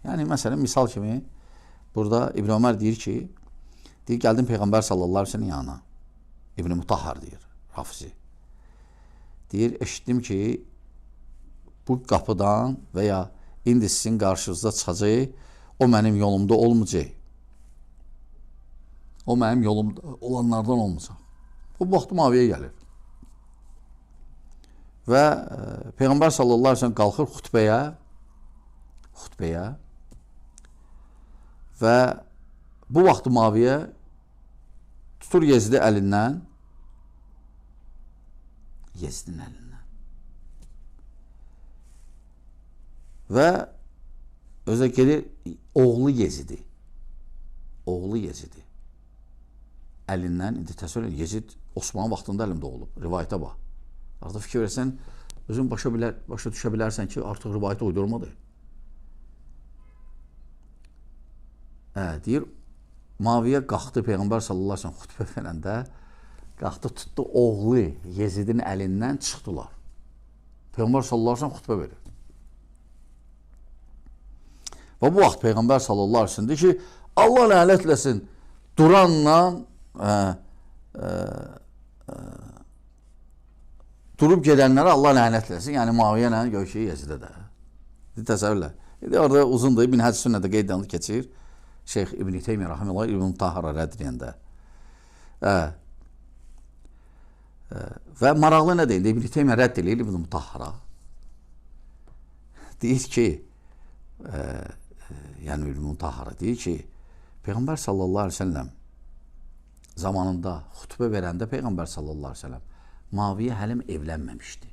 Yəni, məsələn, misal kimi, burada İbn Ömər deyir ki, gəldim Peyğəmbər sallallahu aleyhi ve sellem yanına. İbn Mutahhar deyir, Rafizi. Deyir, eşitdim ki, bu qapıdan və ya indi sizin qarşınızda çıxacaq, o mənim yolumda olmayacaq. O mənim yolumda olanlardan olmayacaq. Bu vaxt Muaviyə gəlir. Və Peyğəmbər sallallahu aleyhi ve sellem qalxır xutbəyə və bu vaxt Muaviyə tutur Yezidi əlindən, və özə gedir oğlu Yezidi əlindən, indi təsəvvür edin, Yezid Osmanlı vaxtında əlimdə olub, rivayətə bax. Artıq fikir versən, özün başa düşə bilərsən ki, artıq rivayətə uydurmadır. Deyir, Muaviyə qalxdı Peyğəmbər sallallahu aleyhi ve sellem xutbə verəndə, qalxdı, tutdu oğlu Yezidin əlindən çıxdılar. Peyğəmbər sallallahu aleyhi ve sellem xutbə verir. Və bu vaxt Peyğəmbər sallallahu aleyhi ve sellem deyir ki, Allah lənətləsin duranla durub gedənlərə Allah lənətləsin. Yəni, Muaviyə ilə görüşü Yezidə də. Təsəvvürlə. Orada uzundur, İbn Həcc sünnədə qeydiyyatını keçir. Şeyx İbn Teymiyyə rahimehullah İbn Mutahhara rədd edəndə. Və maraqlı nə deyil? İbn Teymiyyə rədd edir İbn Mutahhara. Deyir ki, yəni İbn Mutahhara deyir ki, Peyğəmbər sallallahu aleyhi ve sellem zamanında xutbə verəndə Peyğəmbər sallallahu aleyhi ve sellem Muaviyə həlim evlənməmişdi.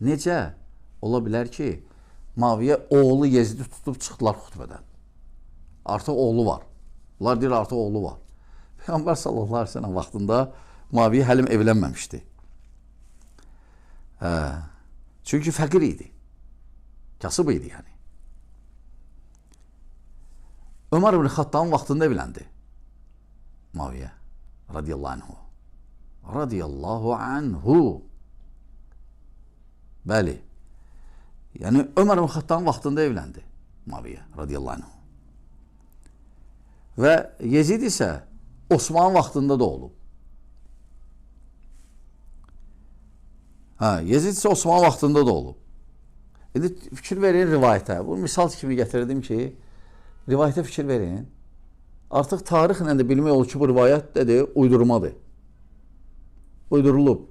Necə ola bilər ki, Muaviyə oğlu Yezidi tutub çıxdılar xutbədən. Artıq oğlu var. Bunlar deyir, artıq oğlu var. Peyğəmbər sallallahu aleyhi ve sellem vaxtında Muaviyə həlim evlənməmişdi. Çünki fəqir idi. Kasıb idi yəni. Ömər ibn Xattabın vaxtında evləndi Muaviyə radiyallahu anhu. Radiyallahu anhu. Bəli. Yəni Ömər ibn Xattabın vaxtında evləndi Muaviyə radiyallahu anhu. Və Yezid isə Osmanlı vaxtında da olub. Yezid isə Osmanlı vaxtında da olub. İndi fikir verin rivayətə. Bu misal kimi gətirdim ki, rivayətə fikir verin. Artıq tarixlə də bilmək olur ki, bu rivayət nədir? Uydurmadır. Uydurulub.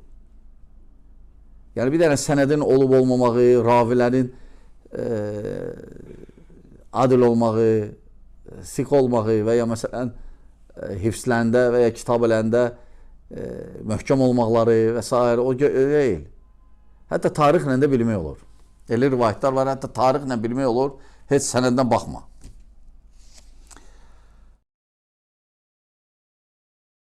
Yəni, bir dənə sənədin olub-olmamağı, ravilərin adil olmağı, siq olmağı və ya məsələn, hifzləndə və ya kitab eləndə möhkəm olmaqları və s. o deyil. Hətta tarixlə də bilmək olur. Elə rivayətlər var, hətta tarixlə bilmək olur, heç sənəddən baxma.